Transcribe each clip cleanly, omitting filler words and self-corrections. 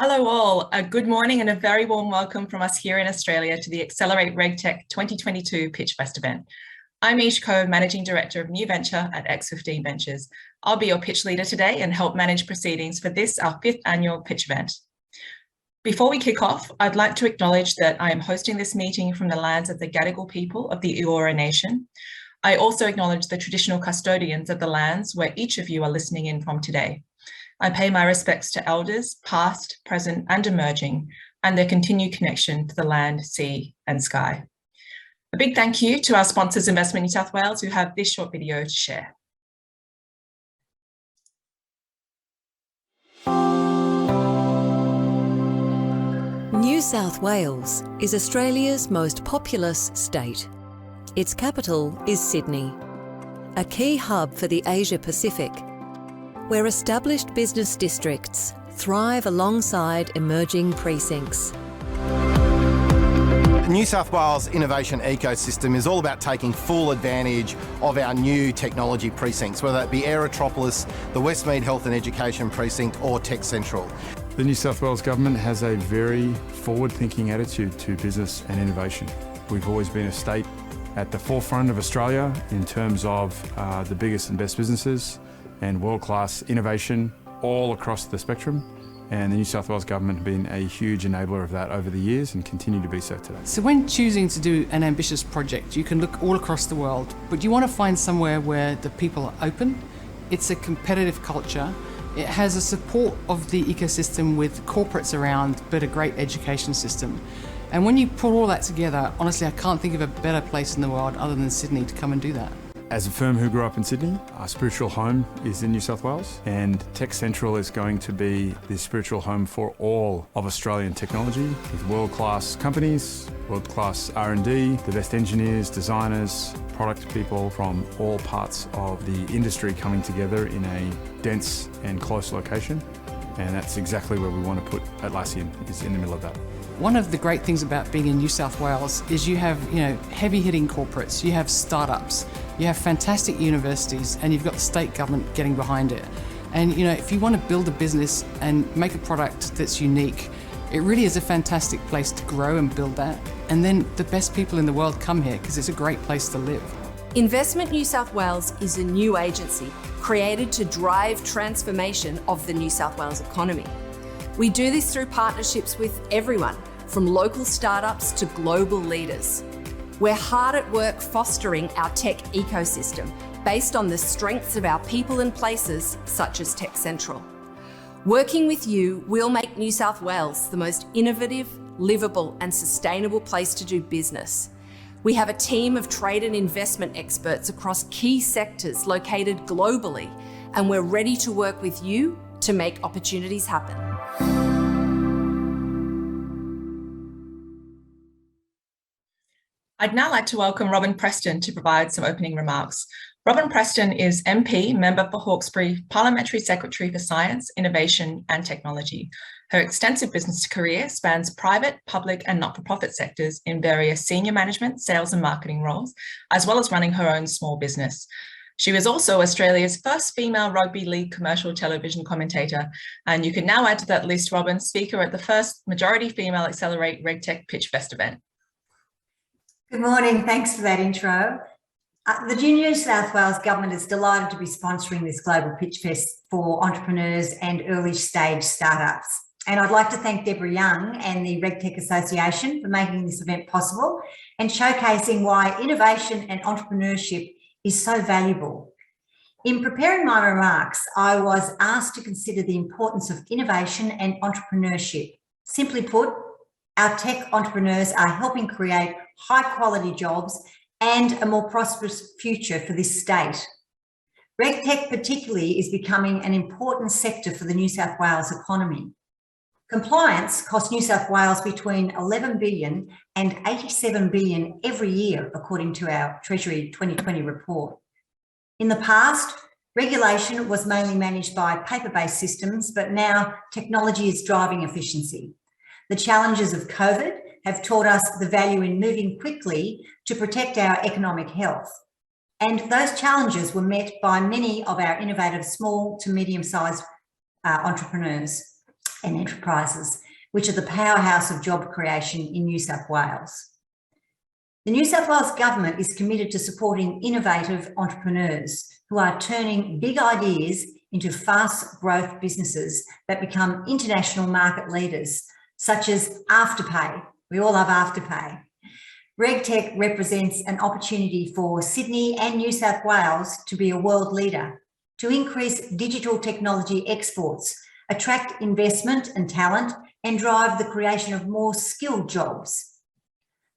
Hello all, a good morning and a very warm welcome from us here in Australia to the Accelerate RegTech 2022 PitchFest event. I'm Yish Koh, Managing Director of New Venture at X15 Ventures. I'll be your pitch leader today and help manage proceedings for this, our 5th annual pitch event. Before we kick off, I'd like to acknowledge that I am hosting this meeting from the lands of the Gadigal people of the Eora Nation. I also acknowledge the traditional custodians of the lands where each of you are listening in from today. I pay my respects to elders, past, present, and emerging, and their continued connection to the land, sea, and sky. A big thank you to our sponsors, Investment New South Wales, who have this short video to share. New South Wales is Australia's most populous state. Its capital is Sydney, a key hub for the Asia Pacific, where established business districts thrive alongside emerging precincts. The New South Wales innovation ecosystem is all about taking full advantage of our new technology precincts, whether that be Aerotropolis, the Westmead Health and Education Precinct or Tech Central. The New South Wales Government has a very forward-thinking attitude to business and innovation. We've always been a state at the forefront of Australia in terms of the biggest and best businesses and world-class innovation all across the spectrum. And the New South Wales Government have been a huge enabler of that over the years and continue to be so today. So when choosing to do an ambitious project, you can look all across the world, but you want to find somewhere where the people are open, it's a competitive culture, it has a support of the ecosystem with corporates around, but a great education system. And when you put all that together, honestly, I can't think of a better place in the world other than Sydney to come and do that. As a firm who grew up in Sydney, our spiritual home is in New South Wales, and Tech Central is going to be the spiritual home for all of Australian technology, with world-class companies, world-class R&D, the best engineers, designers, product people from all parts of the industry coming together in a dense and close location. And that's exactly where we want to put Atlassian, is in the middle of that. One of the great things about being in New South Wales is you have, heavy-hitting corporates, you have startups, you have fantastic universities, and you've got the state government getting behind it. And if you want to build a business and make a product that's unique, it really is a fantastic place to grow and build that. And then the best people in the world come here because it's a great place to live. Investment New South Wales is a new agency created to drive transformation of the New South Wales economy. We do this through partnerships with everyone, from local startups to global leaders. We're hard at work fostering our tech ecosystem based on the strengths of our people and places, such as Tech Central. Working with you, we'll make New South Wales the most innovative, livable and sustainable place to do business. We have a team of trade and investment experts across key sectors located globally, and we're ready to work with you to make opportunities happen. I'd now like to welcome Robin Preston to provide some opening remarks. Robin Preston is MP, Member for Hawkesbury, Parliamentary Secretary for Science, Innovation and Technology. Her extensive business career spans private, public and not-for-profit sectors in various senior management, sales and marketing roles, as well as running her own small business. She was also Australia's first female rugby league commercial television commentator. And you can now add to that list, Robin, speaker at the first majority female Accelerate RegTech PitchFest event. Good morning, thanks for that intro. The New South Wales Government is delighted to be sponsoring this global pitch fest for entrepreneurs and early stage startups. And I'd like to thank Deborah Young and the RegTech Association for making this event possible and showcasing why innovation and entrepreneurship is so valuable. In preparing my remarks, I was asked to consider the importance of innovation and entrepreneurship. Simply put, our tech entrepreneurs are helping create high-quality jobs and a more prosperous future for this state. RegTech particularly is becoming an important sector for the New South Wales economy. Compliance costs New South Wales between 11 billion and 87 billion every year, according to our Treasury 2020 report. In the past, regulation was mainly managed by paper-based systems, but now technology is driving efficiency. The challenges of COVID have taught us the value in moving quickly to protect our economic health. And those challenges were met by many of our innovative small to medium-sized entrepreneurs. and enterprises, which are the powerhouse of job creation in New South Wales. The New South Wales Government is committed to supporting innovative entrepreneurs who are turning big ideas into fast growth businesses that become international market leaders, such as Afterpay. We all love Afterpay. RegTech represents an opportunity for Sydney and New South Wales to be a world leader, to increase digital technology exports, attract investment and talent, and drive the creation of more skilled jobs.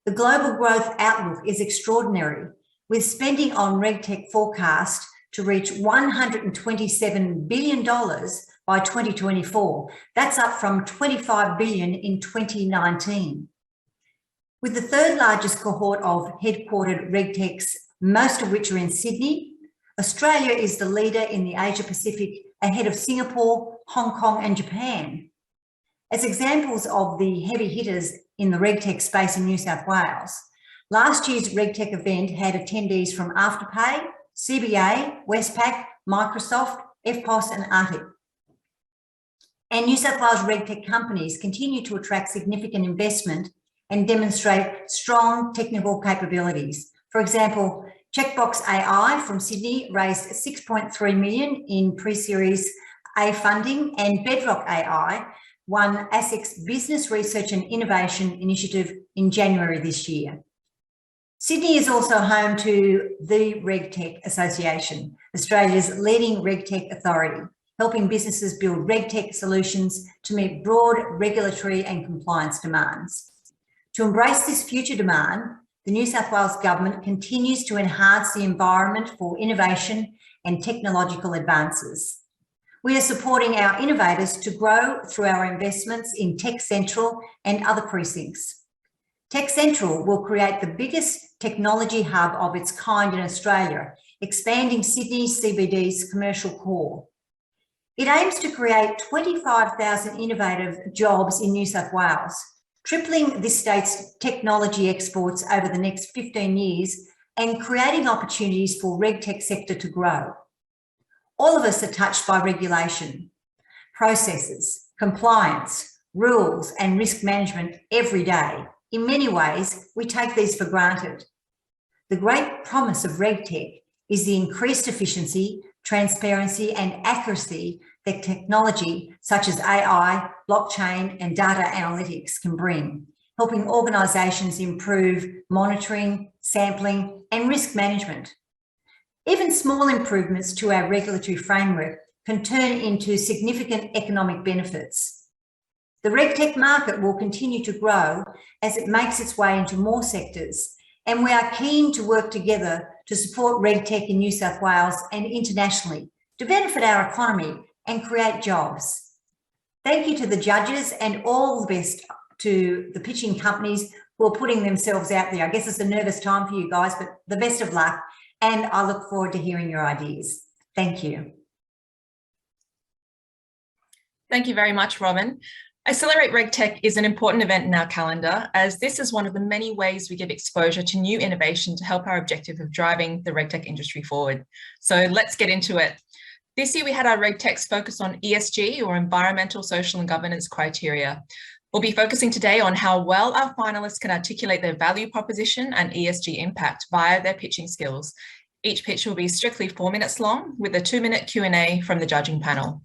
The global growth outlook is extraordinary, with spending on RegTech forecast to reach $127 billion by 2024. That's up from $25 billion in 2019. With the third largest cohort of headquartered RegTechs, most of which are in Sydney, Australia is the leader in the Asia Pacific, ahead of Singapore, Hong Kong and Japan. As examples of the heavy hitters in the RegTech space in New South Wales, last year's RegTech event had attendees from Afterpay, CBA, Westpac, Microsoft, EFTPOS and AARC. And New South Wales RegTech companies continue to attract significant investment and demonstrate strong technical capabilities. For example, Checkbox AI from Sydney raised $6.3 million in pre-series A funding, and Bedrock AI won ASIC's Business Research and Innovation Initiative in January this year. Sydney is also home to the RegTech Association, Australia's leading RegTech authority, helping businesses build RegTech solutions to meet broad regulatory and compliance demands. To embrace this future demand, the New South Wales Government continues to enhance the environment for innovation and technological advances. We are supporting our innovators to grow through our investments in Tech Central and other precincts. Tech Central will create the biggest technology hub of its kind in Australia, expanding Sydney CBD's commercial core. It aims to create 25,000 innovative jobs in New South Wales, tripling this state's technology exports over the next 15 years and creating opportunities for RegTech sector to grow. All of us are touched by regulation, processes, compliance, rules and risk management every day. In many ways, we take these for granted. The great promise of RegTech is the increased efficiency, transparency and accuracy that technology such as AI, blockchain and data analytics can bring, helping organisations improve monitoring, sampling and risk management. Even small improvements to our regulatory framework can turn into significant economic benefits. The RegTech market will continue to grow as it makes its way into more sectors, and we are keen to work together to support RegTech in New South Wales and internationally to benefit our economy and create jobs. Thank you to the judges and all the best to the pitching companies who are putting themselves out there. I guess it's a nervous time for you guys, but the best of luck, and I look forward to hearing your ideas. Thank you. Thank you very much, Robin. Accelerate RegTech is an important event in our calendar, as this is one of the many ways we give exposure to new innovation to help our objective of driving the RegTech industry forward. So let's get into it. This year we had our RegTechs focus on ESG, or environmental, social and governance criteria. We'll be focusing today on how well our finalists can articulate their value proposition and ESG impact via their pitching skills. Each pitch will be strictly 4 minutes long, with a 2-minute Q&A from the judging panel.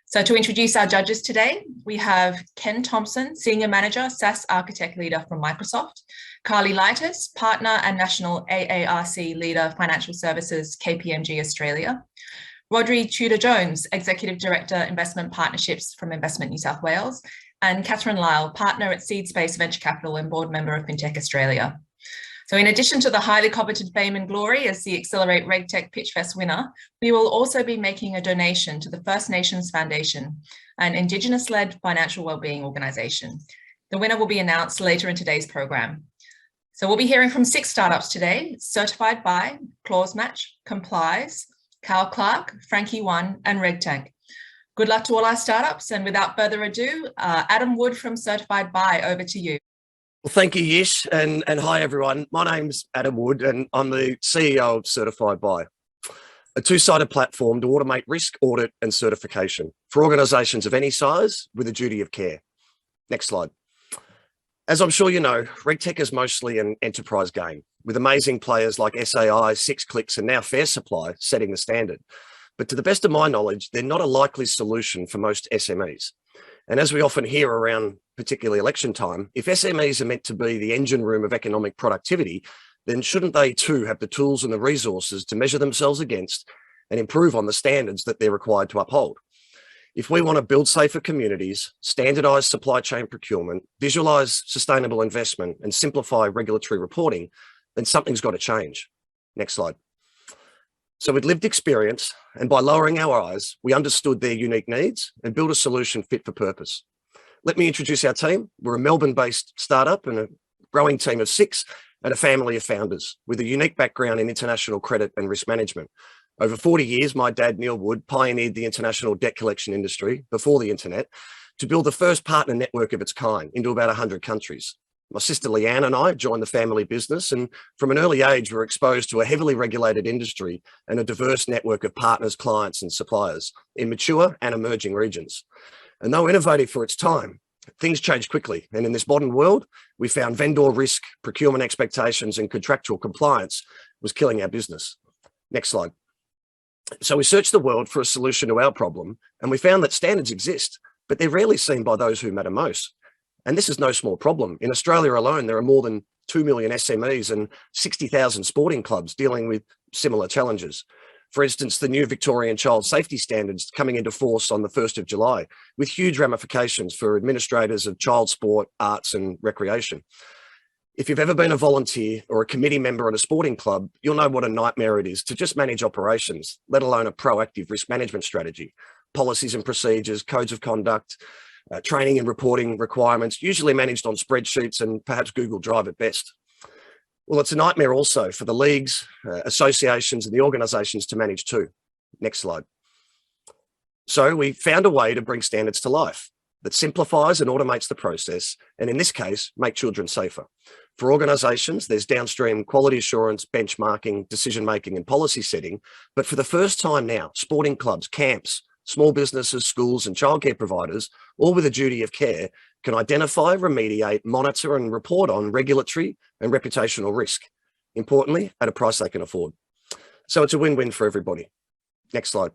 So to introduce our judges today, we have Ken Thompson, Senior Manager, SaaS Architect Leader from Microsoft, Karlie Lytas, Partner and National AARC Leader, Financial Services, KPMG Australia, Rhodri Tudor-Jones, Executive Director, Investment Partnerships from Investment New South Wales, and Cathryn Lyall, Partner at Seed Space Venture Capital and Board Member of FinTech Australia. So in addition to the highly coveted fame and glory as the Accelerate RegTech PitchFest winner, we will also be making a donation to the First Nations Foundation, an Indigenous-led financial wellbeing organisation. The winner will be announced later in today's program. So we'll be hearing from 6 startups today, certified by Clausematch, Complize, Cowell Clarke, Frankie One and RegTech. Good luck to all our startups, and without further ado, Adam Wood from Certified By, over to you. Well, thank you, Yish, and hi everyone. My name's Adam Wood and I'm the CEO of Certified By. a two-sided platform to automate risk, audit and certification for organisations of any size with a duty of care. Next slide. As I'm sure you know, RegTech is mostly an enterprise game, with amazing players like SAI, 6clicks and now Fair Supply setting the standard. But to the best of my knowledge, they're not a likely solution for most SMEs. And as we often hear around particularly election time, if SMEs are meant to be the engine room of economic productivity, then shouldn't they too have the tools and the resources to measure themselves against and improve on the standards that they're required to uphold? If we want to build safer communities, standardise supply chain procurement, visualise sustainable investment and simplify regulatory reporting, then something's got to change. Next slide. So with lived experience and by lowering our eyes, we understood their unique needs and built a solution fit for purpose. Let me introduce our team. We're a Melbourne-based startup and a growing team of 6 and a family of founders with a unique background in international credit and risk management. Over 40 years, my dad, Neil Wood, pioneered the international debt collection industry before the internet to build the first partner network of its kind into about 100 countries. My sister Leanne and I joined the family business, and from an early age, were exposed to a heavily regulated industry and a diverse network of partners, clients and suppliers in mature and emerging regions. And though innovative for its time, things changed quickly. And in this modern world, we found vendor risk, procurement expectations and contractual compliance was killing our business. Next slide. So we searched the world for a solution to our problem, and we found that standards exist, but they're rarely seen by those who matter most. And this is no small problem. In Australia alone, there are more than 2 million SMEs and 60,000 sporting clubs dealing with similar challenges. For instance, the new Victorian child safety standards coming into force on the 1st of July, with huge ramifications for administrators of child sport, arts and recreation. If you've ever been a volunteer or a committee member at a sporting club, you'll know what a nightmare it is to just manage operations, let alone a proactive risk management strategy, policies and procedures, codes of conduct, training and reporting requirements, usually managed on spreadsheets and perhaps Google Drive at best. Well, it's a nightmare also for the leagues, associations and the organisations to manage too. Next slide. So we found a way to bring standards to life that simplifies and automates the process, and in this case, make children safer. For organisations, there's downstream quality assurance, benchmarking, decision-making and policy setting, but for the first time now, sporting clubs, camps, small businesses, schools and childcare providers, all with a duty of care, can identify, remediate, monitor and report on regulatory and reputational risk, importantly, at a price they can afford. So it's a win-win for everybody. Next slide.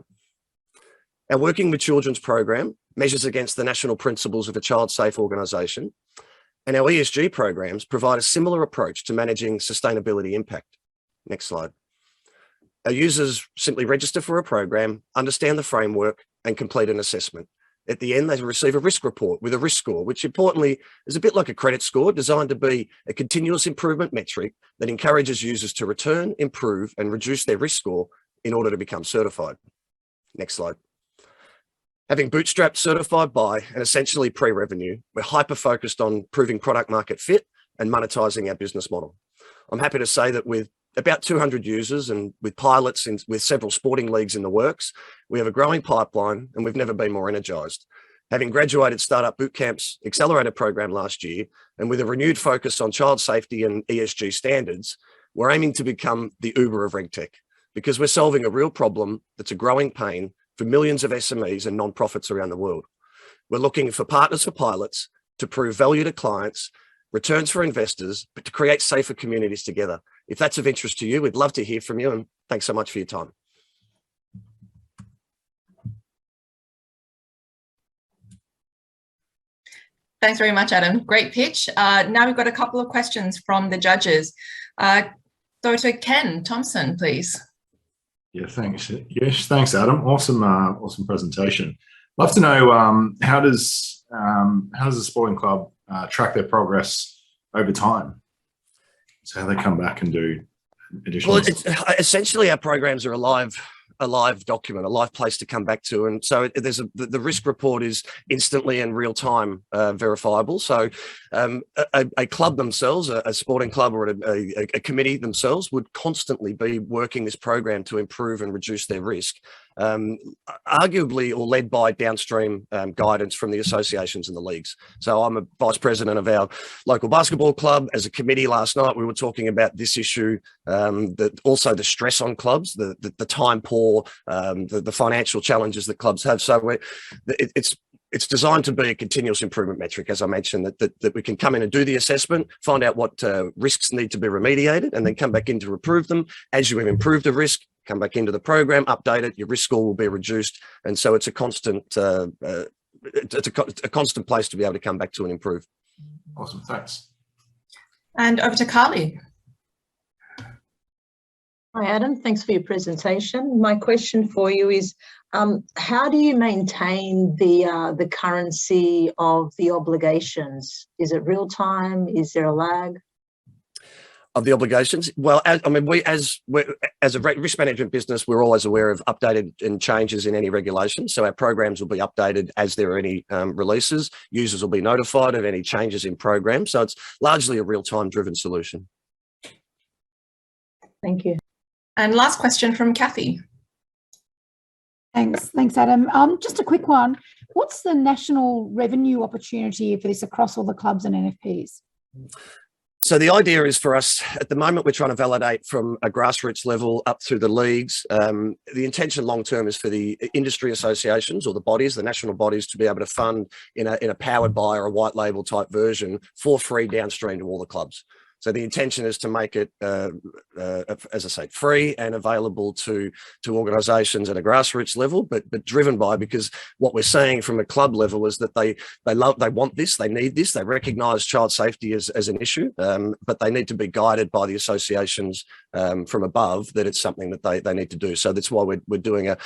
Our Working with Children's program measures against the national principles of a child-safe organisation, and our ESG programs provide a similar approach to managing sustainability impact. Next slide. Our users simply register for a program, understand the framework and complete an assessment. At the end, they receive a risk report with a risk score, which importantly is a bit like a credit score designed to be a continuous improvement metric that encourages users to return, improve and reduce their risk score in order to become certified. Next slide. Having bootstrapped, certified by and essentially pre-revenue, we're hyper-focused on proving product market fit and monetizing our business model. I'm happy to say that with about 200 users and with pilots with several sporting leagues in the works, we have a growing pipeline and we've never been more energized. Having graduated Startup Bootcamp's accelerator program last year, and with a renewed focus on child safety and ESG standards, we're aiming to become the Uber of RegTech, because we're solving a real problem that's a growing pain for millions of SMEs and non-profits around the world. We're looking for partners for pilots to prove value to clients, returns for investors, but to create safer communities together. If that's of interest to you, we'd love to hear from you, and thanks so much for your time. Thanks very much, Adam. Great pitch. Now we've got a couple of questions from the judges. Dr. Ken Thompson, please. Yeah, thanks. Yes, thanks, Adam. Awesome presentation. Love to know how does the sporting club track their progress over time? So how they come back and do additional. Well, essentially our programs are a live document, a live place to come back to, and so the risk report is instantly and real time verifiable. So a club themselves, a sporting club or a committee themselves would constantly be working this program to improve and reduce their risk, arguably or led by downstream guidance from the associations and the leagues. So I'm a vice president of our local basketball club. As a committee last night, we were talking about this issue, also the stress on clubs, the time poor, the financial challenges that clubs have. So it's designed to be a continuous improvement metric, as I mentioned, that we can come in and do the assessment, find out what risks need to be remediated, and then come back in to improve them. As you have improved a risk, come back into the program, update it, your risk score will be reduced. And so it's a constant constant place to be able to come back to and improve. Awesome, thanks. And over to Karlie. Hi, Adam. Thanks for your presentation. My question for you is, how do you maintain the currency of the obligations? Is it real time? Is there a lag? Of the obligations? Well, as a risk management business, we're always aware of updated and changes in any regulation. So our programs will be updated as there are any releases. Users will be notified of any changes in programs. So it's largely a real-time driven solution. Thank you. And last question from Kathy. Thanks, Adam. Just a quick one. What's the national revenue opportunity for this across all the clubs and NFPs? So the idea is for us, at the moment, we're trying to validate from a grassroots level up through the leagues. The intention long-term is for the industry associations or the bodies, the national bodies, to be able to fund in a powered by or a white label type version for free downstream to all the clubs. So the intention is to make it, as I say, free and available to organisations at a grassroots level, but driven by, because what we're seeing from a club level is that they want this, they need this, they recognise child safety as an issue, but they need to be guided by the associations from above that it's something that they need to do. So that's why we're doing a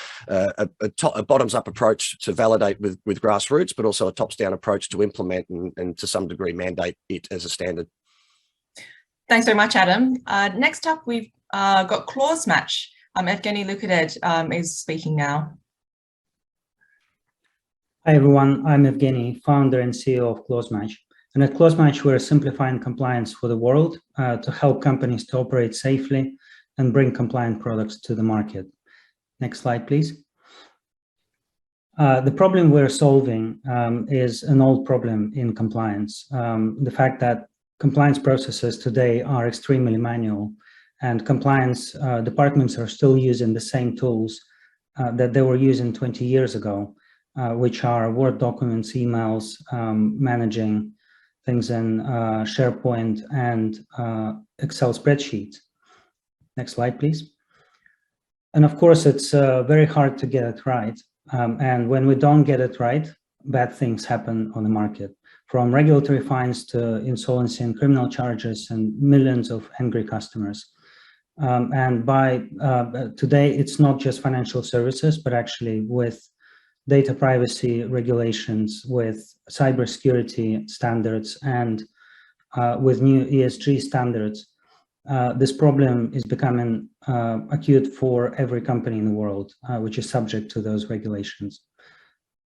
bottoms-up approach to validate with grassroots, but also a tops-down approach to implement and to some degree mandate it as a standard. Thanks very much, Adam. Next up, we've got Clausematch. Evgeny Lukadej is speaking now. Hi, everyone. I'm Evgeny, founder and CEO of Clausematch. And at Clausematch, we're simplifying compliance for the world to help companies to operate safely and bring compliant products to the market. Next slide, please. The problem we're solving is an old problem in compliance. The fact that compliance processes today are extremely manual, and compliance departments are still using the same tools that they were using 20 years ago, which are Word documents, emails, managing things in SharePoint and Excel spreadsheets. Next slide, please. And of course, it's very hard to get it right. And when we don't get it right, bad things happen on the market, from regulatory fines to insolvency and criminal charges and millions of angry customers. And by today, it's not just financial services, but actually with data privacy regulations, with cybersecurity standards, and with new ESG standards, this problem is becoming acute for every company in the world, which is subject to those regulations.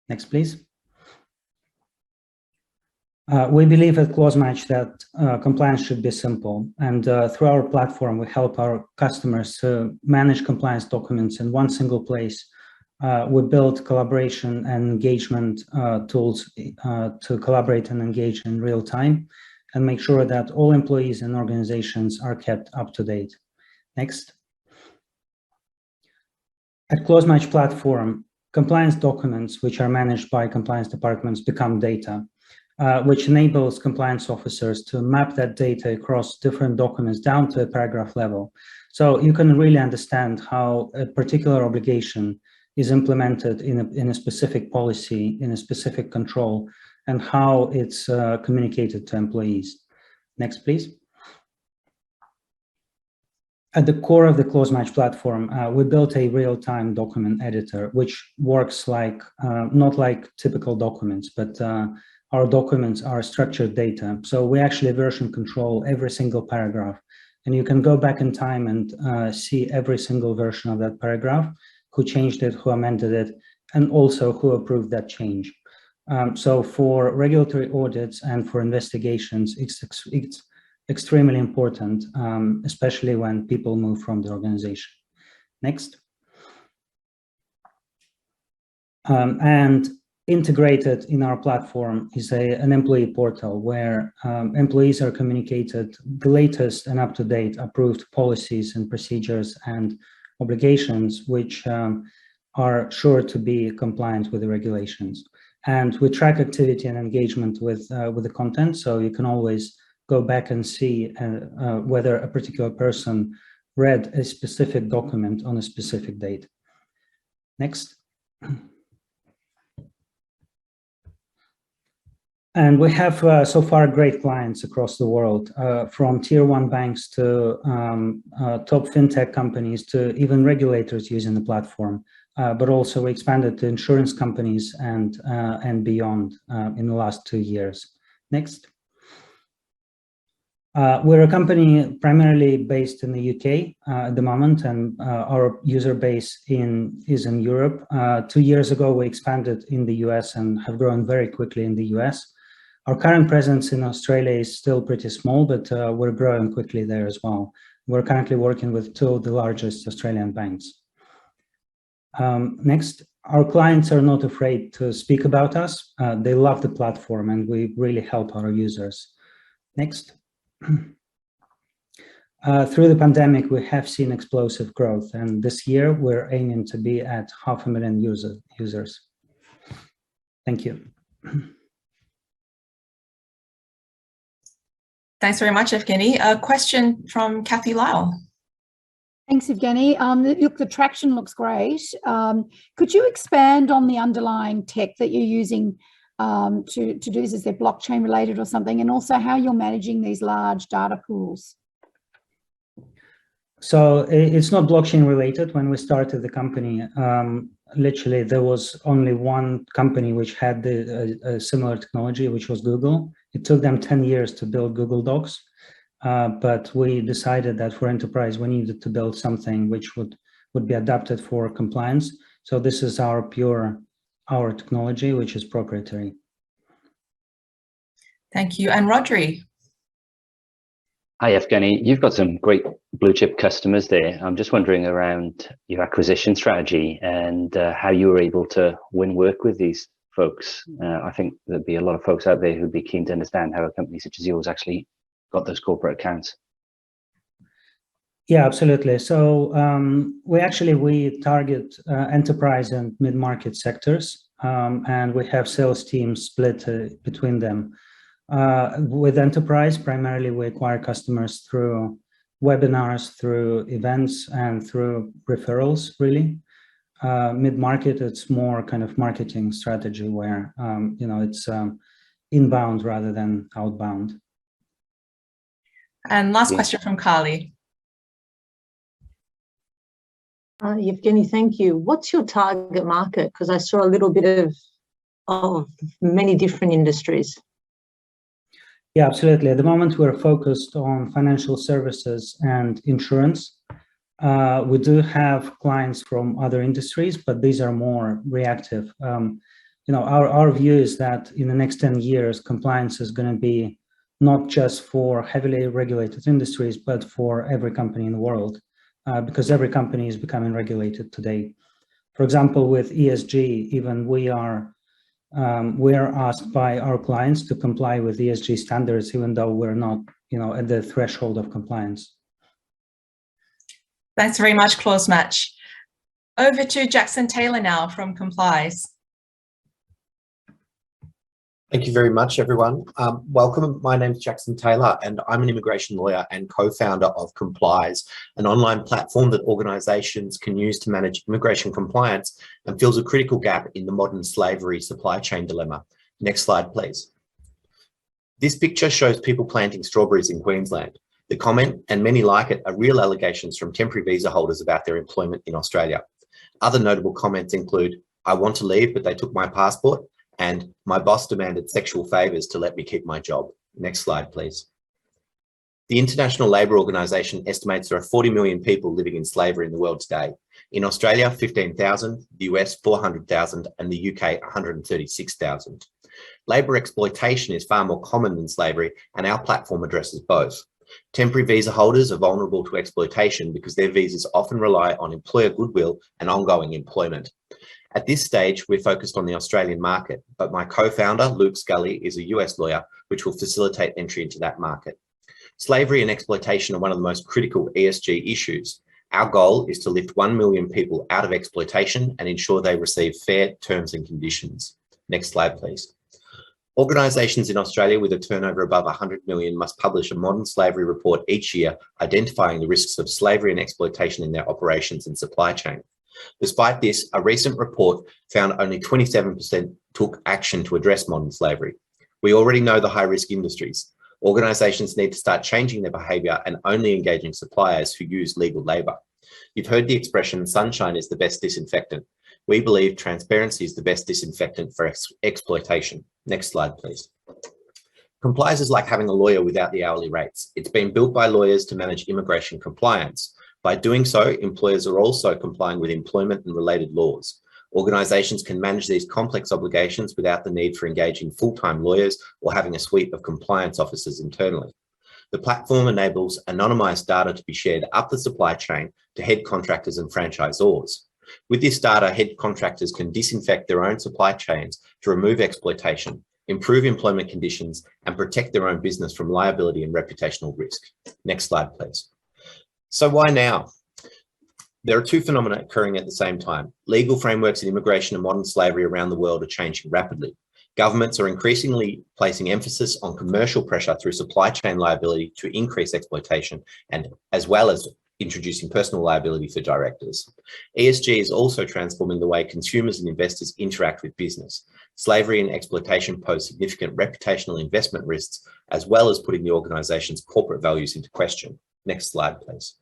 Next, please. We believe at Clausematch that compliance should be simple, and through our platform, we help our customers to manage compliance documents in one single place. We build collaboration and engagement tools to collaborate and engage in real time and make sure that all employees and organizations are kept up to date. Next. At Clausematch platform, compliance documents, which are managed by compliance departments, become data. Which enables compliance officers to map that data across different documents down to a paragraph level. So you can really understand how a particular obligation is implemented in a specific policy, in a specific control, and how it's communicated to employees. Next, please. At the core of the Clausematch platform, we built a real-time document editor, which works like, not like typical documents, but our documents are structured data. So we actually version control every single paragraph. And you can go back in time and see every single version of that paragraph, who changed it, who amended it, and also who approved that change. So for regulatory audits and for investigations, it's extremely important, especially when people move from the organization. Next. And integrated in our platform is an employee portal where employees are communicated the latest and up-to-date approved policies and procedures and obligations, which are sure to be compliant with the regulations. And we track activity and engagement with the content, so you can always go back and see whether a particular person read a specific document on a specific date. Next. And we have so far great clients across the world, from tier 1 banks to top fintech companies to even regulators using the platform. But also we expanded to insurance companies and beyond in the last 2 years. Next. We're a company primarily based in the UK at the moment, and our user base is in Europe. 2 years ago, we expanded in the US and have grown very quickly in the US. Our current presence in Australia is still pretty small, but we're growing quickly there as well. We're currently working with 2 of the largest Australian banks. Next, our clients are not afraid to speak about us. They love the platform and we really help our users. Next. Through the pandemic, we have seen explosive growth, and this year we're aiming to be at 500,000 users. Thank you. Thanks very much, Evgeny. A question from Kathy Lyall. Thanks, Evgeny. Look, the traction looks great. Could you expand on the underlying tech that you're using to do this? Is there blockchain related or something? And also how you're managing these large data pools? So it's not blockchain related. When we started the company, literally there was only one company which had a similar technology, which was Google. It took them 10 years to build Google Docs. But we decided that for enterprise, we needed to build something which would be adapted for compliance. So this is our technology, which is proprietary. Thank you. And Rhodri. Hi, Evgeny. You've got some great blue chip customers there. I'm just wondering around your acquisition strategy and how you were able to win work with these folks. I think there'd be a lot of folks out there who'd be keen to understand how a company such as yours actually got those corporate accounts. Yeah, absolutely. So we target enterprise and mid-market sectors, and we have sales teams split between them. With enterprise, primarily we acquire customers through webinars, through events, and through referrals, really. Mid-market, it's more kind of marketing strategy where it's inbound rather than outbound. And last question from Karlie. Evgeny, thank you. What's your target market? Because I saw a little bit of many different industries. Yeah, absolutely. At the moment, we're focused on financial services and insurance. We do have clients from other industries, but these are more reactive. Our view is that in the next 10 years, compliance is going to be not just for heavily regulated industries, but for every company in the world, because every company is becoming regulated today. For example, with ESG, even we are asked by our clients to comply with ESG standards, even though we're not, at the threshold of compliance. Thanks very much, Clausematch. Over to Jackson Taylor now from Complize. Thank you very much, everyone. Welcome. My name is Jackson Taylor, and I'm an immigration lawyer and co-founder of Complize, an online platform that organisations can use to manage immigration compliance and fills a critical gap in the modern slavery supply chain dilemma. Next slide, please. This picture shows people planting strawberries in Queensland. The comment, and many like it, are real allegations from temporary visa holders about their employment in Australia. Other notable comments include, "I want to leave, but they took my passport," and "my boss demanded sexual favours to let me keep my job." Next slide, please. The International Labour Organization estimates there are 40 million people living in slavery in the world today. In Australia, 15,000, the US, 400,000, and the UK, 136,000. Labour exploitation is far more common than slavery, and our platform addresses both. Temporary visa holders are vulnerable to exploitation because their visas often rely on employer goodwill and ongoing employment. At this stage, we're focused on the Australian market, but my co-founder, Luke Scully, is a US lawyer, which will facilitate entry into that market. Slavery and exploitation are one of the most critical ESG issues. Our goal is to lift 1 million people out of exploitation and ensure they receive fair terms and conditions. Next slide, please. Organisations in Australia with a turnover above 100 million must publish a modern slavery report each year, identifying the risks of slavery and exploitation in their operations and supply chain. Despite this, a recent report found only 27% took action to address modern slavery. We already know the high-risk industries. Organisations need to start changing their behaviour and only engaging suppliers who use legal labour. You've heard the expression, sunshine is the best disinfectant. We believe transparency is the best disinfectant for exploitation. Next slide, please. Complize is like having a lawyer without the hourly rates. It's been built by lawyers to manage immigration compliance. By doing so, employers are also complying with employment and related laws. Organisations can manage these complex obligations without the need for engaging full-time lawyers or having a suite of compliance officers internally. The platform enables anonymised data to be shared up the supply chain to head contractors and franchisors. With this data, head contractors can disinfect their own supply chains to remove exploitation, improve employment conditions, and protect their own business from liability and reputational risk. Next slide, please. So why now? There are two phenomena occurring at the same time. Legal frameworks in immigration and modern slavery around the world are changing rapidly. Governments are increasingly placing emphasis on commercial pressure through supply chain liability to increase exploitation, and as well as introducing personal liability for directors. ESG is also transforming the way consumers and investors interact with business. Slavery and exploitation pose significant reputational investment risks, as well as putting the organisation's corporate values into question. Next slide, please.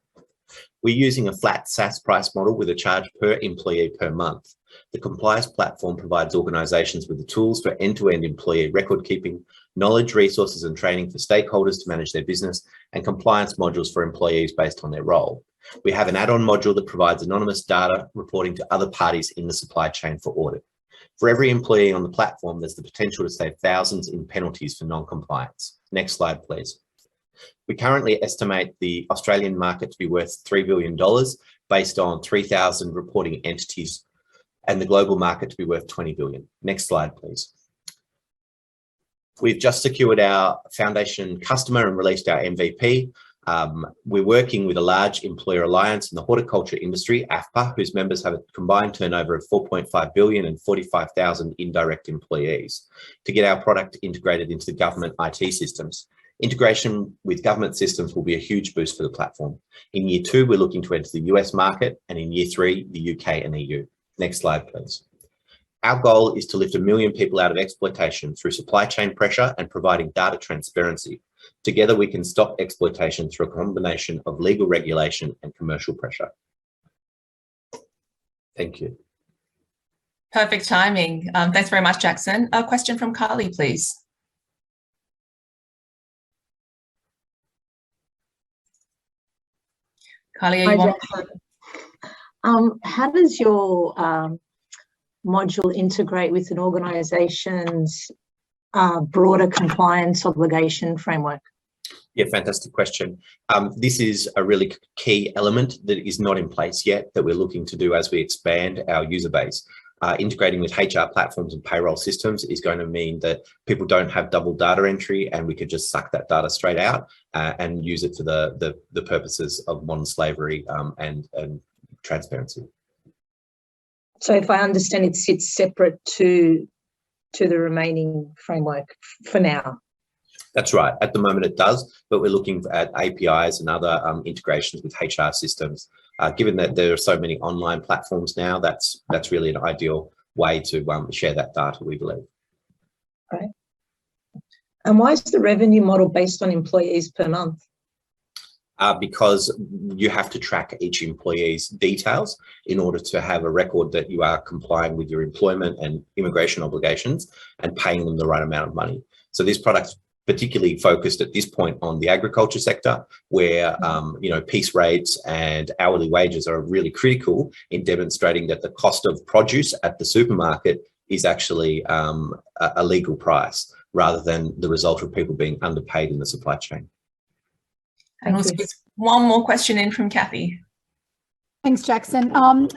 We're using a flat SaaS price model with a charge per employee per month. The Complize platform provides organisations with the tools for end-to-end employee record keeping, knowledge, resources and training for stakeholders to manage their business, and compliance modules for employees based on their role. We have an add-on module that provides anonymous data reporting to other parties in the supply chain for audit. For every employee on the platform, there's the potential to save thousands in penalties for non-compliance. Next slide, please. We currently estimate the Australian market to be worth $3 billion based on 3,000 reporting entities, and the global market to be worth 20 billion. Next slide, please. We've just secured our foundation customer and released our MVP. We're working with a large employer alliance in the horticulture industry, AFPA, whose members have a combined turnover of 4.5 billion and 45,000 indirect employees, to get our product integrated into the government IT systems. Integration with government systems will be a huge boost for the platform. In year 2, we're looking to enter the US market, and in year 3, the UK and EU. Next slide, please. Our goal is to lift 1 million people out of exploitation through supply chain pressure and providing data transparency. Together, we can stop exploitation through a combination of legal regulation and commercial pressure. Thank you. Perfect timing. Thanks very much, Jackson. A question from Karlie, please. Karlie, are you on? How does your module integrate with an organisation's broader compliance obligation framework? Yeah, fantastic question. This is a really key element that is not in place yet that we're looking to do as we expand our user base. Integrating with HR platforms and payroll systems is going to mean that people don't have double data entry, and we could just suck that data straight out and use it for the purposes of modern slavery and transparency. So if I understand, it sits separate to the remaining framework for now. That's right. At the moment it does, but we're looking at APIs and other integrations with HR systems. Given that there are so many online platforms now, that's really an ideal way to share that data, we believe. Right. And why is the revenue model based on employees per month? Because you have to track each employee's details in order to have a record that you are complying with your employment and immigration obligations and paying them the right amount of money. So this product's particularly focused at this point on the agriculture sector, where piece rates and hourly wages are really critical in demonstrating that the cost of produce at the supermarket is actually a legal price rather than the result of people being underpaid in the supply chain. And we'll squeeze one more question in from Kathy. Thanks, Jackson.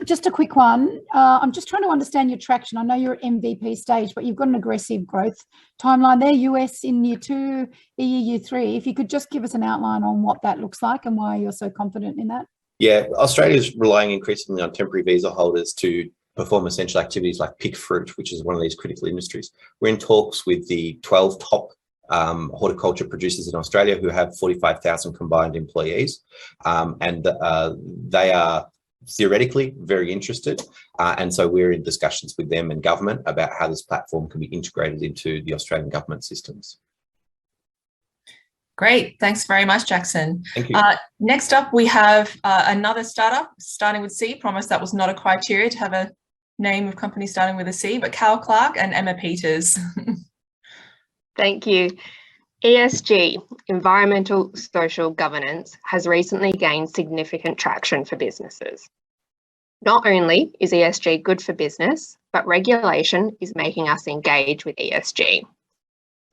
Just a quick one. I'm just trying to understand your traction. I know you're at MVP stage, but you've got an aggressive growth timeline there, US in year 2, EU year 3. If you could just give us an outline on what that looks like and why you're so confident in that. Yeah, Australia's relying increasingly on temporary visa holders to perform essential activities like pick fruit, which is one of these critical industries. We're in talks with the 12 top horticulture producers in Australia who have 45,000 combined employees, and they are theoretically very interested, and so we're in discussions with them and government about how this platform can be integrated into the Australian government systems. Great, thanks very much, Jackson. Thank you. Next up, we have another startup starting with C. Promise that was not a criteria to have a name of company starting with a C, but Cowell Clarke and Emma Peters. Thank you. ESG, environmental social governance, has recently gained significant traction for businesses. Not only is ESG good for business, but regulation is making us engage with ESG.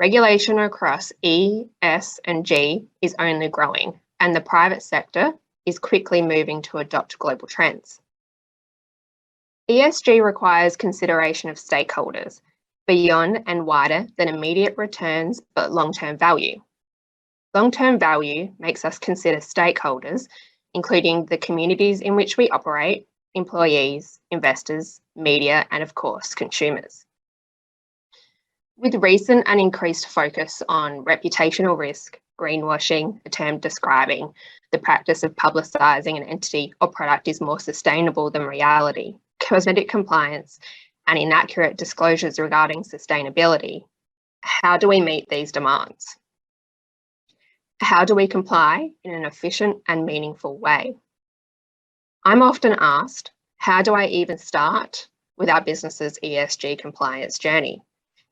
Regulation across E, S, and G is only growing, and the private sector is quickly moving to adopt global trends. ESG requires consideration of stakeholders, beyond and wider than immediate returns, but long-term value. Long-term value makes us consider stakeholders, including the communities in which we operate, employees, investors, media, and of course, consumers. With recent and increased focus on reputational risk, greenwashing, a term describing the practice of publicising an entity or product is more sustainable than reality, cosmetic compliance, and inaccurate disclosures regarding sustainability, how do we meet these demands? How do we comply in an efficient and meaningful way? I'm often asked, how do I even start with our business's ESG compliance journey?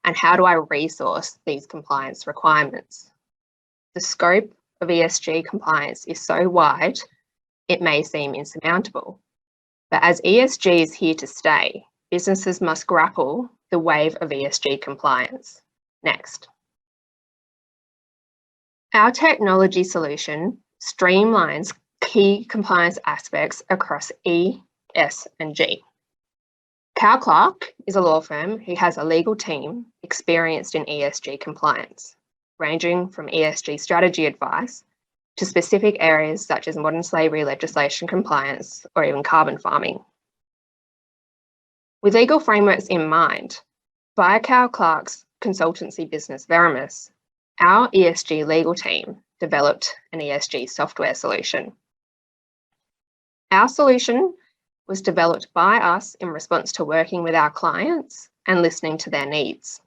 And how do I resource these compliance requirements? The scope of ESG compliance is so wide, it may seem insurmountable. But as ESG is here to stay, businesses must grapple the wave of ESG compliance. Next. Our technology solution streamlines key compliance aspects across E, S, and G. Cowell Clarke is a law firm who has a legal team experienced in ESG compliance, ranging from ESG strategy advice to specific areas such as modern slavery legislation compliance or even carbon farming. With legal frameworks in mind, via Cowell Clarke's consultancy business Veramis, our ESG legal team developed an ESG software solution. Our solution was developed by us in response to working with our clients and listening to their needs,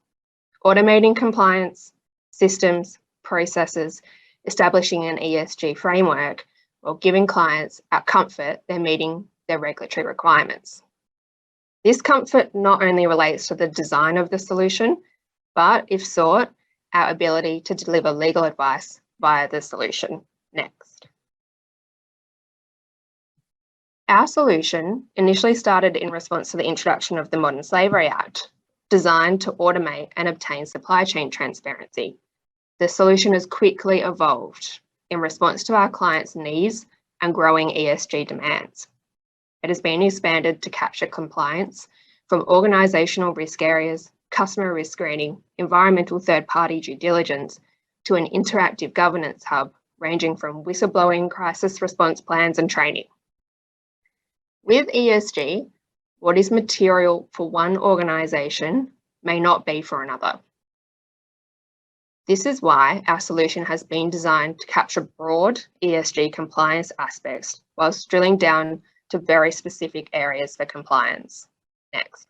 automating compliance, systems, processes, establishing an ESG framework, or giving clients our comfort they're meeting their regulatory requirements. This comfort not only relates to the design of the solution, but if sought, our ability to deliver legal advice via the solution. Next. Our solution initially started in response to the introduction of the Modern Slavery Act, designed to automate and obtain supply chain transparency. The solution has quickly evolved in response to our clients' needs and growing ESG demands. It has been expanded to capture compliance from organisational risk areas, customer risk screening, environmental third-party due diligence, to an interactive governance hub ranging from whistleblowing, crisis response plans and training. With ESG, what is material for one organisation may not be for another. This is why our solution has been designed to capture broad ESG compliance aspects whilst drilling down to very specific areas for compliance. Next.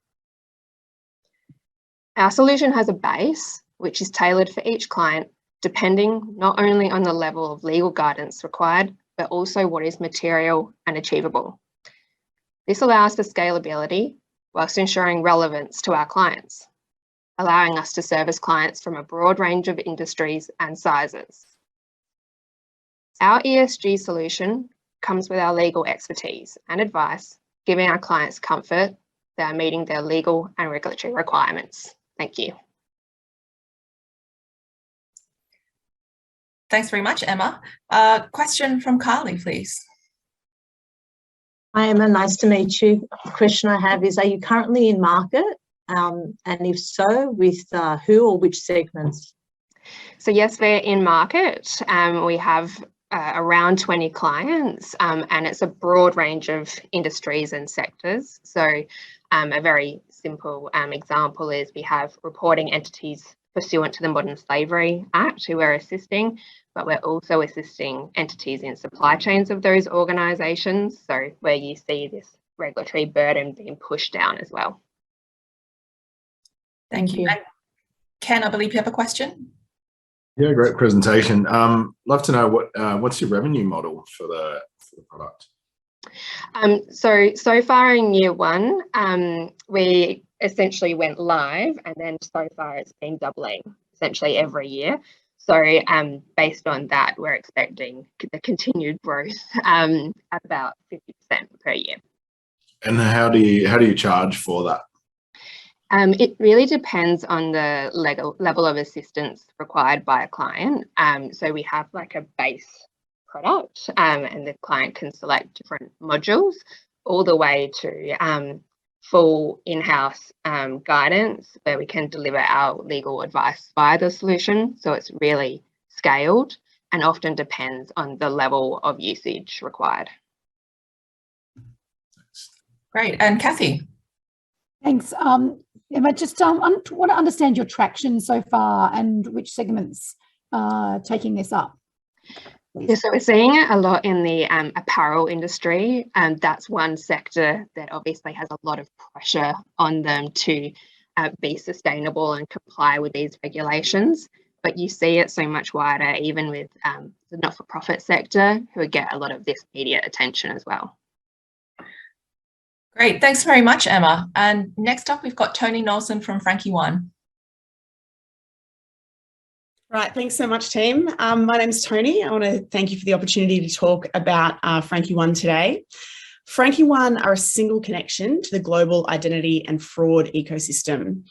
Our solution has a base which is tailored for each client, depending not only on the level of legal guidance required, but also what is material and achievable. This allows for scalability whilst ensuring relevance to our clients, allowing us to service clients from a broad range of industries and sizes. Our ESG solution comes with our legal expertise and advice, giving our clients comfort they are meeting their legal and regulatory requirements. Thank you. Thanks very much, Emma. Question from Karlie, please. Hi, Emma. Nice to meet you. The question I have is, are you currently in market? And if so, with who or which segments? So yes, we're in market. We have around 20 clients, and it's a broad range of industries and sectors. So a very simple example is we have reporting entities pursuant to the Modern Slavery Act who we're assisting, but we're also assisting entities in supply chains of those organisations. So where you see this regulatory burden being pushed down as well. Thank you. And Ken, I believe you have a question. Yeah, great presentation. Love to know what's your revenue model for the product? So far in year one, we essentially went live, and then so far it's been doubling essentially every year. So based on that, we're expecting the continued growth at about 50% per year. And how do you charge for that? It really depends on the level of assistance required by a client. So we have like a base product, and the client can select different modules, all the way to full in-house guidance where we can deliver our legal advice via the solution. So it's really scaled and often depends on the level of usage required. Great. And Kathy? Thanks. Emma, just want to understand your traction so far and which segments are taking this up. Yeah, so we're seeing it a lot in the apparel industry, and that's one sector that obviously has a lot of pressure on them to be sustainable and comply with these regulations. But you see it so much wider, even with the not-for-profit sector, who get a lot of this media attention as well. Great, thanks very much, Emma. And next up, we've got Tony Nelson from Frankie One. Right, thanks so much, team. My name's Tony. I want to thank you for the opportunity to talk about Frankie One today. Frankie One are a single connection to the global identity and fraud ecosystem.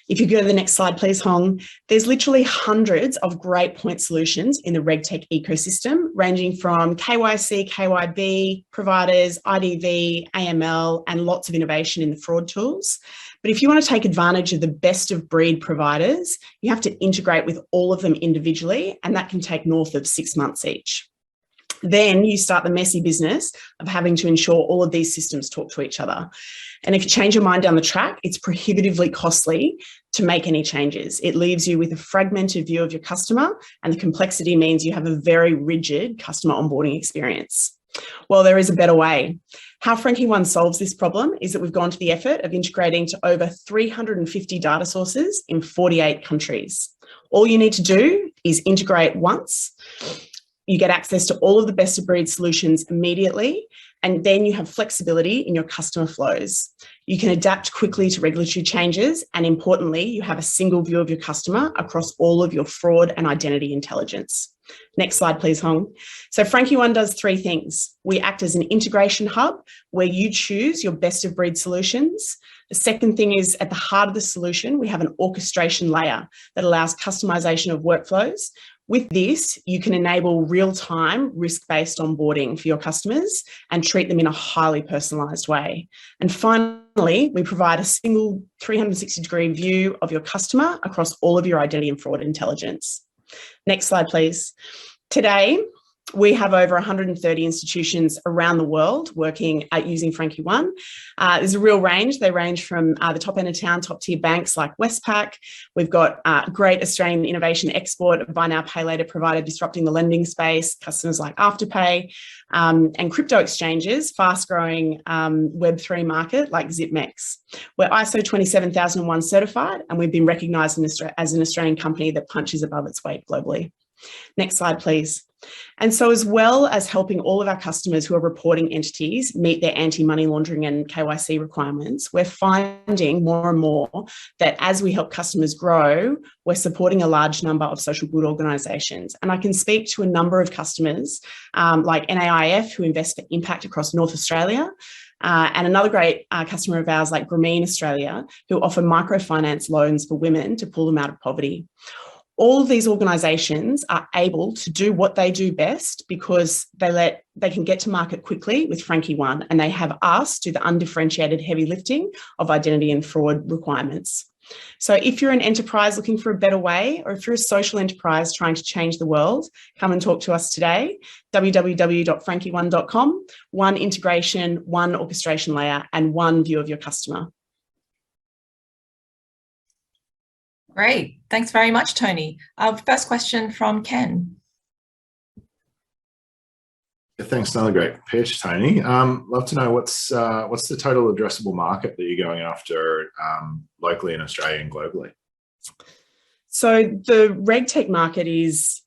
If you go to the next slide, please, Hong, there's literally hundreds of great point solutions in the RegTech ecosystem, ranging from KYC, KYB, providers, IDV, AML, and lots of innovation in the fraud tools. But if you want to take advantage of the best of breed providers, you have to integrate with all of them individually, and that can take north of 6 months each. Then you start the messy business of having to ensure all of these systems talk to each other. And if you change your mind down the track, it's prohibitively costly to make any changes. It leaves you with a fragmented view of your customer, and the complexity means you have a very rigid customer onboarding experience. Well, there is a better way. How Frankie One solves this problem is that we've gone to the effort of integrating to over 350 data sources in 48 countries. All you need to do is integrate once. You get access to all of the best of breed solutions immediately, and then you have flexibility in your customer flows. You can adapt quickly to regulatory changes, and importantly, you have a single view of your customer across all of your fraud and identity intelligence. Next slide, please, Hong. So Frankie One does 3 things. We act as an integration hub where you choose your best of breed solutions. The second thing is, at the heart of the solution, we have an orchestration layer that allows customization of workflows. With this, you can enable real-time risk-based onboarding for your customers and treat them in a highly personalised way. And finally, we provide a single 360-degree view of your customer across all of your identity and fraud intelligence. Next slide, please. Today, we have over 130 institutions around the world working at using Frankie One. There's a real range. They range from the top end of town, top tier banks like Westpac. We've got great Australian innovation export, buy now, pay later provider disrupting the lending space, customers like Afterpay, and crypto exchanges, fast growing Web3 market like ZipMex. We're ISO 27001 certified, and we've been recognised as an Australian company that punches above its weight globally. Next slide, please. And so, as well as helping all of our customers who are reporting entities meet their anti-money laundering and KYC requirements, we're finding more and more that as we help customers grow, we're supporting a large number of social good organisations. And I can speak to a number of customers like NAIF, who invest for impact across North Australia, and another great customer of ours like Grameen Australia, who offer microfinance loans for women to pull them out of poverty. All of these organisations are able to do what they do best because they can get to market quickly with Frankie One, and they have us do the undifferentiated heavy lifting of identity and fraud requirements. So if you're an enterprise looking for a better way, or if you're a social enterprise trying to change the world, come and talk to us today. www.frankieone.com. One integration, one orchestration layer, and one view of your customer. Great. Thanks very much, Tony. Our first question from Ken. Yeah, thanks. Another great pitch, Tony. Love to know what's the total addressable market that you're going after locally in Australia and globally? So the RegTech market is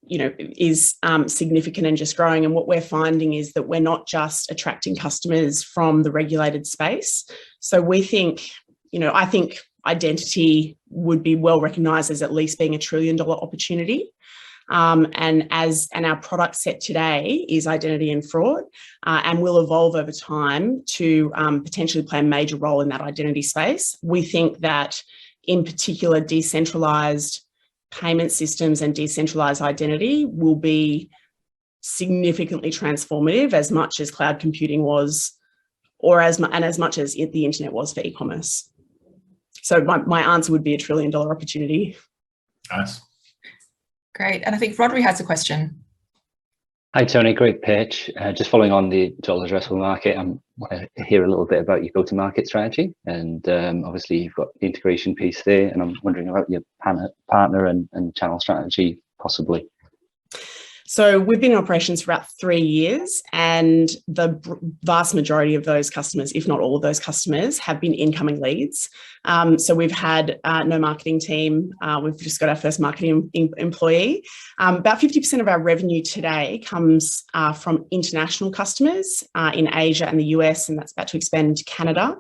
significant and just growing. And what we're finding is that we're not just attracting customers from the regulated space. So we think, I think identity would be well recognised as at least being $1 trillion opportunity. And our product set today is identity and fraud, and will evolve over time to potentially play a major role in that identity space. We think that in particular, decentralised payment systems and decentralised identity will be significantly transformative, as much as cloud computing was, as much as the internet was for e-commerce. So my answer would be $1 trillion opportunity. Nice. Great. And I think Rhodri has a question. Hi, Tony. Great pitch. Just following on the total addressable market, I want to hear a little bit about your go-to-market strategy. And obviously, you've got the integration piece there. And I'm wondering about your partner and channel strategy, possibly. So we've been in operations for about 3 years, and the vast majority of those customers, if not all of those customers, have been incoming leads. So we've had no marketing team. We've just got our first marketing employee. About 50% of our revenue today comes from international customers in Asia and the US, and that's about to expand into Canada.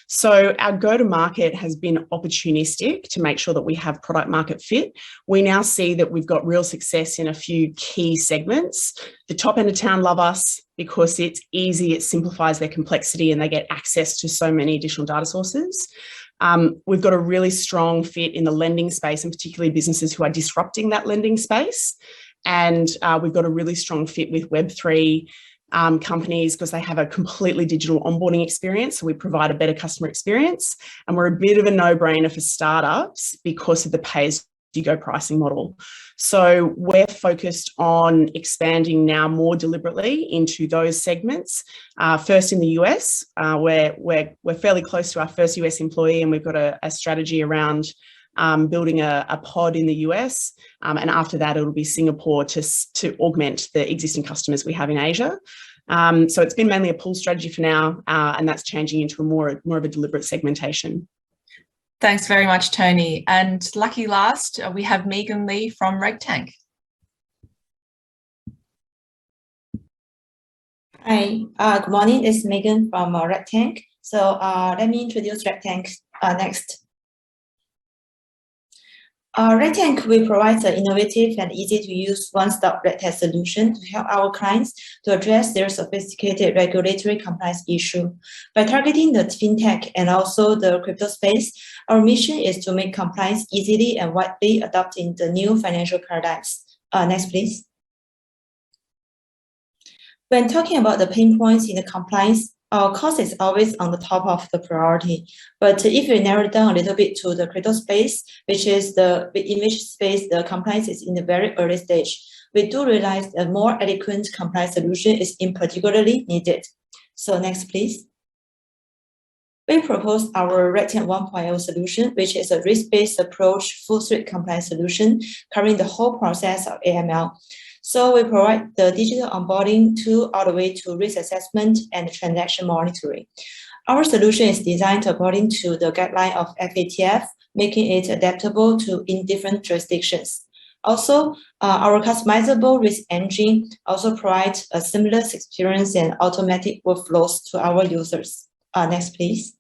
So our go-to-market has been opportunistic to make sure that we have product market fit. We now see that we've got real success in a few key segments. The top end of town love us because it's easy, it simplifies their complexity, and they get access to so many additional data sources. We've got a really strong fit in the lending space, and particularly businesses who are disrupting that lending space. And we've got a really strong fit with Web3 companies because they have a completely digital onboarding experience. So we provide a better customer experience, and we're a bit of a no-brainer for startups because of the pay-as-you-go pricing model. So we're focused on expanding now more deliberately into those segments. First in the US, where we're fairly close to our first US employee, and we've got a strategy around building a pod in the US, and after that it'll be Singapore to augment the existing customers we have in Asia. So it's been mainly a pull strategy for now, and that's changing into more of a deliberate segmentation. Thanks very much, Tony. And lucky last, we have Megan Lee from RegTech. Hi, good morning. It's Megan from RegTech. So let me introduce RegTech next. RegTech will provide an innovative and easy-to-use one-stop RegTech solution to help our clients to address their sophisticated regulatory compliance issue. By targeting the fintech and also the crypto space, our mission is to make compliance easily and widely adopted in the new financial paradigms. Next, please. When talking about the pain points in the compliance, cost is always on the top of the priority. But if you narrow it down a little bit to the crypto space, which is in which space the compliance is in the very early stage, we do realize a more adequate compliance solution is in particularly needed. So next, please. We propose our RegTech 1.0 solution, which is a risk-based approach full suite compliance solution covering the whole process of AML. So we provide the digital onboarding tool all the way to risk assessment and transaction monitoring. Our solution is designed according to the guideline of FATF, making it adaptable in different jurisdictions. Also, our customizable risk engine also provides a seamless experience and automatic workflows to our users. Next, please.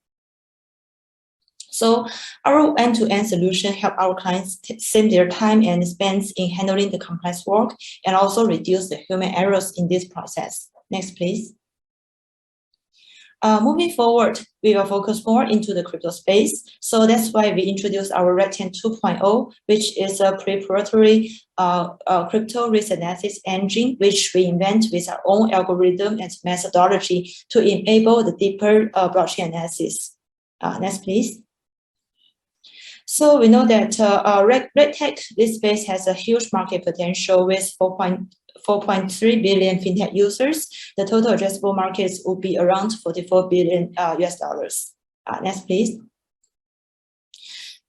So our end-to-end solution help our clients save their time and expense in handling the compliance work and also reduce the human errors in this process. Next, please. Moving forward, we will focus more into the crypto space. So that's why we introduced our RegTech 2.0, which is a preparatory crypto risk analysis engine, which we invent with our own algorithm and methodology to enable the deeper blockchain analysis. Next, please. So we know that RegTech, this space has a huge market potential with 4.3 billion fintech users. The total addressable markets will be around 44 billion US dollars. Next, please.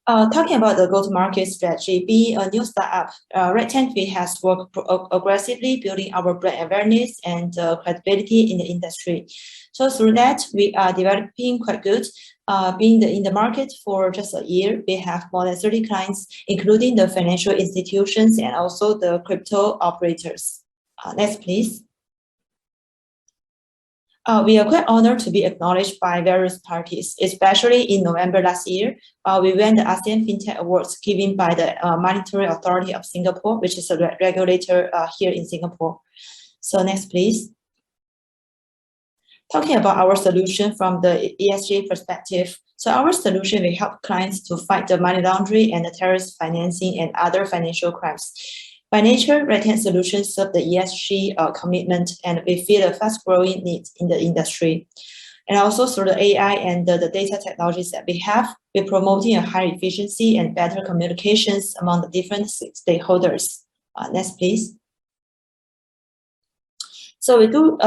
Talking about the go-to-market strategy, being a new startup, RegTech has worked aggressively building our brand awareness and credibility in the industry. So through that, we are developing quite good. Being in the market for just a year, we have more than 30 clients, including the financial institutions and also the crypto operators. Next, please. We are quite honored to be acknowledged by various parties, especially in November last year. We won the ASEAN FinTech Awards given by the Monetary Authority of Singapore, which is a regulator here in Singapore. So next, please. Talking about our solution from the ESG perspective. So our solution will help clients to fight the money laundering and the terrorist financing and other financial crimes. By nature, RegTech solutions serve the ESG commitment, and we feel a fast-growing need in the industry. And also through the AI and the data technologies that we have, we're promoting a higher efficiency and better communications among the different stakeholders. Next, please. So we do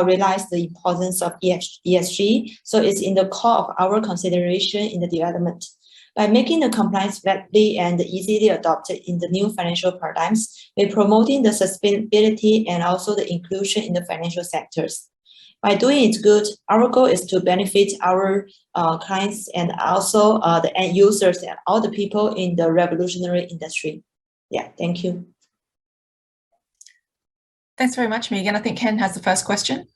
realize the importance of ESG. So it's in the core of our consideration in the development. By making the compliance rapidly and easily adopted in the new financial paradigms, we're promoting the sustainability and also the inclusion in the financial sectors. By doing it good, our goal is to benefit our clients and also the end users and all the people in the revolutionary industry. Yeah, thank you. Thanks very much, Megan. I think Ken has the first question.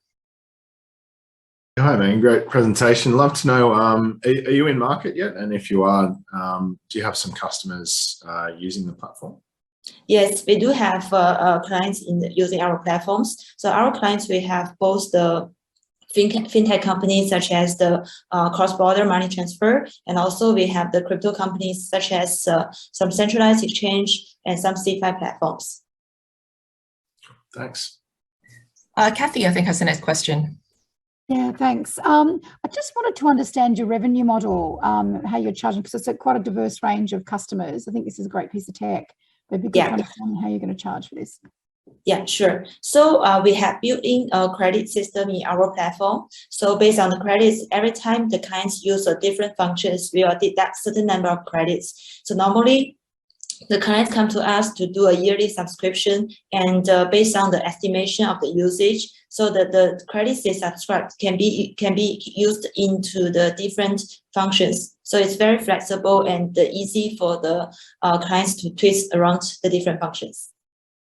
Hi, man. Great presentation. Love to know, are you in market yet? And if you are, do you have some customers using the platform? Yes, we do have clients using our platforms. So our clients, we have both the fintech companies such as the cross-border money transfer, and also we have the crypto companies such as some centralized exchange and some CeFi platforms. Thanks. Kathy, I think, has the next question. Yeah, thanks. I just wanted to understand your revenue model, how you're charging, because it's quite a diverse range of customers. I think this is a great piece of tech. But it'd be good to understand how you're going to charge for this. Yeah, sure. So we have built in a credit system in our platform. So based on the credits, every time the clients use a different functions, we will deduct certain number of credits. So normally, the clients come to us to do a yearly subscription, and based on the estimation of the usage, so that the credits they subscribe can be used into the different functions. So it's very flexible and easy for the clients to twist around the different functions.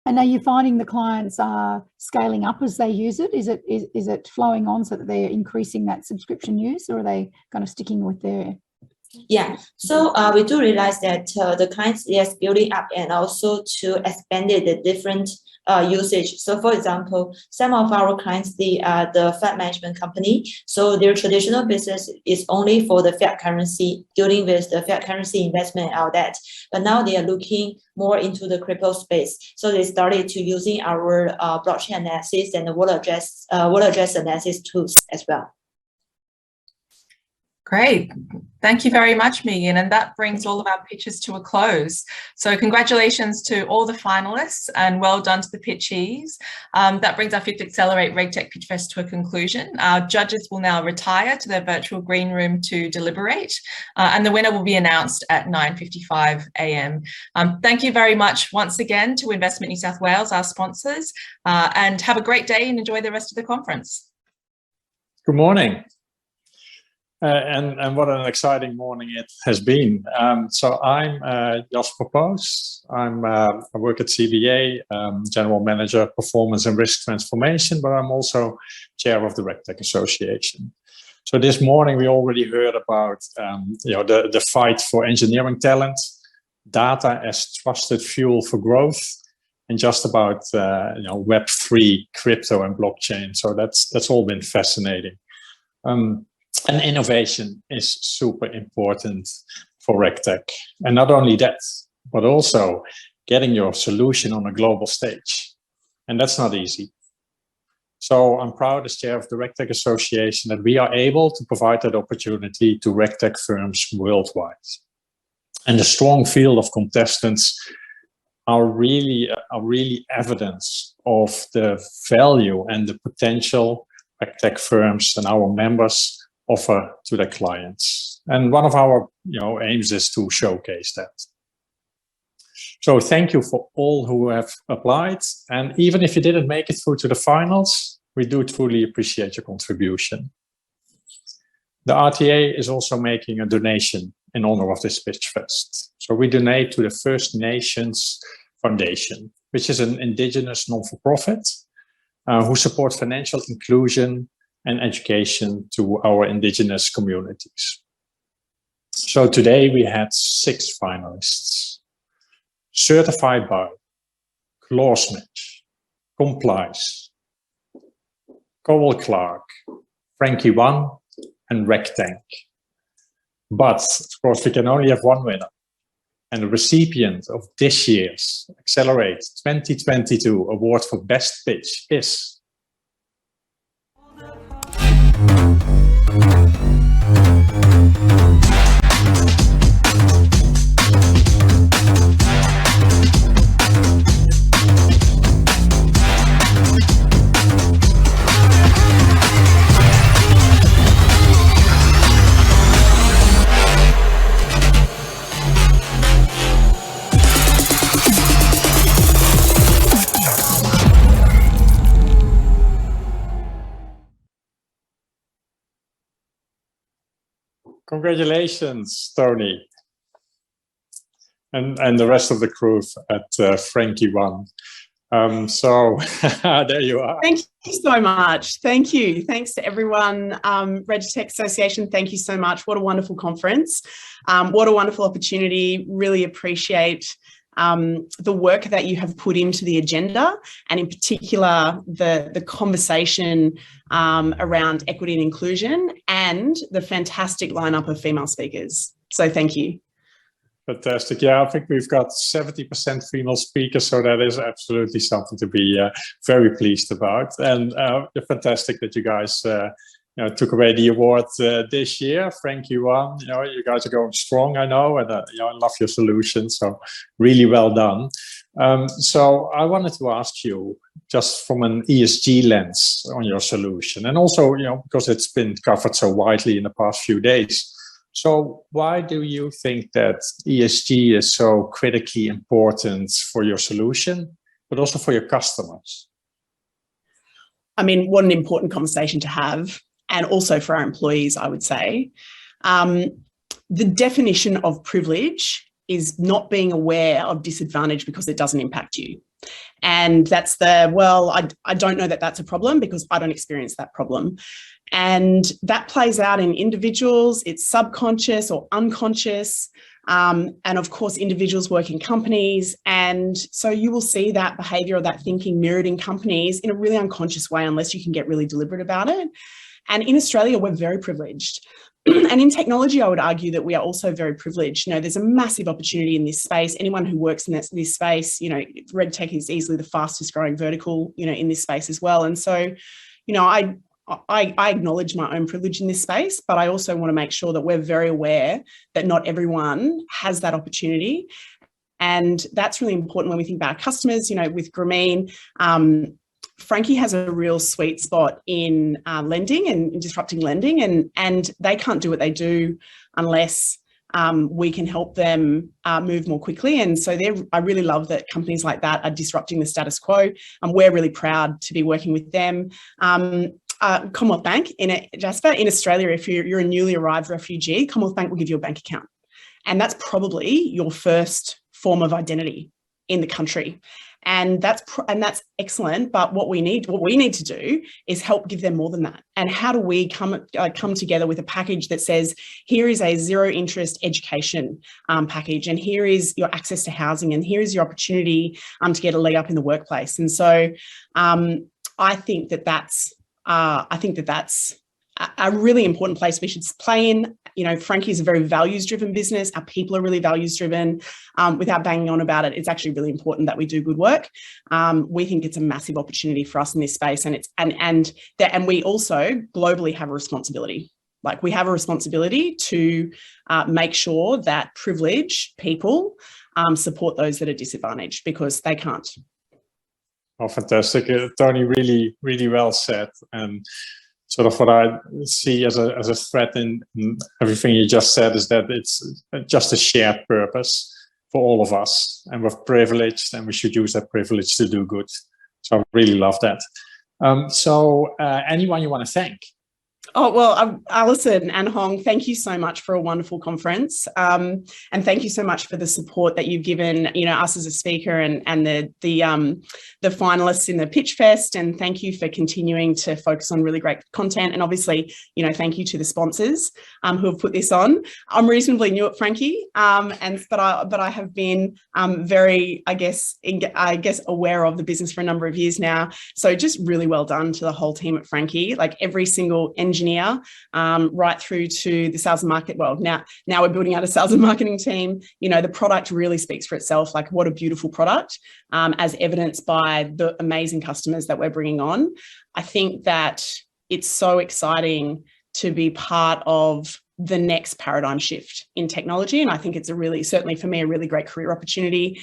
And are you finding the clients are scaling up as they use it? Is it flowing on so that they're increasing that subscription use, or are they kind of sticking with their? Yeah, so we do realize that the clients is building up and also to expand the different usage. So for example, some of our clients, the fund management company, so their traditional business is only for the fiat currency, dealing with the fiat currency investment and all that. But now they are looking more into the crypto space. So they started to using our blockchain analysis and the wallet address analysis tools as well. Great. Thank you very much, Megan. And that brings all of our pitches to a close. So congratulations to all the finalists and well done to the pitchees. That brings our 5th Accelerate RegTech PitchFest to a conclusion. Our judges will now retire to their virtual green room to deliberate, and the winner will be announced at 9:55 a.m. Thank you very much once again to Investment New South Wales, our sponsors, and have a great day and enjoy the rest of the conference. Good morning. And what an exciting morning it has been. So I'm Yish Koh. I work at CBA, General Manager, Performance and Risk Transformation, but I'm also Chair of the RegTech Association. So this morning we already heard about the fight for engineering talent, data as trusted fuel for growth, and just about Web3, crypto, and blockchain. So that's all been fascinating. And innovation is super important for RegTech. And not only that, but also getting your solution on a global stage. And that's not easy. So I'm proud as chair of the RegTech Association that we are able to provide that opportunity to RegTech firms worldwide. And the strong field of contestants are really evidence of the value and the potential RegTech firms and our members offer to their clients. And one of our aims is to showcase that. So thank you for all who have applied. And even if you didn't make it through to the finals, we do truly appreciate your contribution. The RTA is also making a donation in honor of this PitchFest. So we donate to the First Nations Foundation, which is an indigenous non-for-profit who support financial inclusion and education to our indigenous communities. So today we had 6 finalists, certified by Clausematch, Complize, Cowell Clarke, Frankie One, and RegTech. But of course we can only have one winner. And the recipient of this year's Accelerate 2022 Award for Best Pitch is Congratulations, Tony, and the rest of the crew at Frankie One. So there you are. Thank you so much. Thank you. Thanks to everyone. RegTech Association, thank you so much. What a wonderful conference. What a wonderful opportunity. Really appreciate the work that you have put into the agenda, and in particular the conversation around equity and inclusion, and the fantastic lineup of female speakers. So thank you. Fantastic. Yeah, I think we've got 70% female speakers, so that is absolutely something to be very pleased about. And fantastic that you guys took away the award this year. Frankie One, you guys are going strong, I know, and I love your solution. So really well done. So I wanted to ask you, just from an ESG lens on your solution, and also, because it's been covered so widely in the past few days. So why do you think that ESG is so critically important for your solution, but also for your customers? I mean, what an important conversation to have, and also for our employees, I would say. The definition of privilege is not being aware of disadvantage because it doesn't impact you. And that's I don't know that that's a problem because I don't experience that problem. And that plays out in individuals, it's subconscious or unconscious. And of course, individuals work in companies. And so you will see that behavior or that thinking mirrored in companies in a really unconscious way, unless you can get really deliberate about it. And in Australia, we're very privileged. And in technology, I would argue that we are also very privileged. There's a massive opportunity in this space. Anyone who works in this space, RegTech is easily the fastest growing vertical, in this space as well. And so, I acknowledge my own privilege in this space, but I also want to make sure that we're very aware that not everyone has that opportunity. And that's really important when we think about our customers, with Grameen. Frankie has a real sweet spot in lending and disrupting lending, and they can't do what they do unless we can help them move more quickly. And so I really love that companies like that are disrupting the status quo, and we're really proud to be working with them. Commonwealth Bank Jasper, in Australia, if you're a newly arrived refugee, Commonwealth Bank will give you a bank account, and that's probably your first form of identity in the country. And that's excellent. But what we need to do is help give them more than that. And how do we come together with a package that says, here is a zero interest education package, and here is your access to housing, and here is your opportunity to get a leg up in the workplace. And so I think that that's a really important place we should play in. You know, Frankie is a very values-driven business. Our people are really values-driven. Without banging on about it, it's actually really important that we do good work. We think it's a massive opportunity for us in this space, and we also globally have a responsibility. Like, we have a responsibility to make sure that privileged people support those that are disadvantaged, because they can't. Oh, fantastic. Tony, really, really well said. And sort of what I see as a threat in everything you just said is that it's just a shared purpose for all of us. And we're privileged, and we should use that privilege to do good. So I really love that. Anyone you want to thank? Oh, well, Alison and Hong, thank you so much for a wonderful conference. And thank you so much for the support that you've given, you know, us as a speaker and the finalists in the PitchFest. And thank you for continuing to focus on really great content. And obviously, you know, thank you to the sponsors who have put this on. I'm reasonably new at Frankie, but I have been very, I guess, aware of the business for a number of years now. So just really well done to the whole team at Frankie. Like, every single engineer, right through to the sales and market. Well, now we're building out a sales and marketing team. You know, the product really speaks for itself. Like, what a beautiful product, as evidenced by the amazing customers that we're bringing on. I think that it's so exciting to be part of the next paradigm shift in technology. And I think it's certainly for me, a really great career opportunity.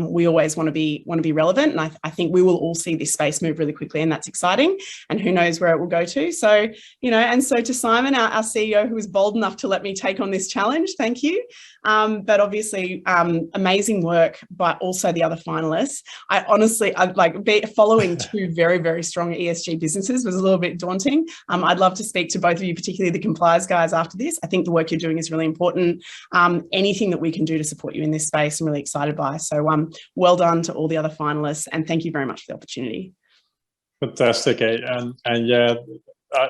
We always want to be relevant. And I think we will all see this space move really quickly, and that's exciting. And who knows where it will go to. So, you know, and so to Simon, our CEO, who was bold enough to let me take on this challenge, thank you. But obviously, amazing work, but also the other finalists. Following two very, very strong ESG businesses was a little bit daunting. I'd love to speak to both of you, particularly the Complize guys, after this. I think the work you're doing is really important. Anything that we can do to support you in this space, I'm really excited by. So well done to all the other finalists, and thank you very much for the opportunity. Fantastic. And yeah,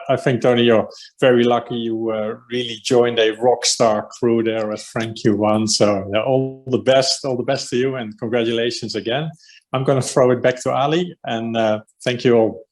I think, Tony, you're very lucky you really joined a rock star crew there at Frankie One. So yeah, all the best to you, and congratulations again. I'm going to throw it back to Ali, and thank you all.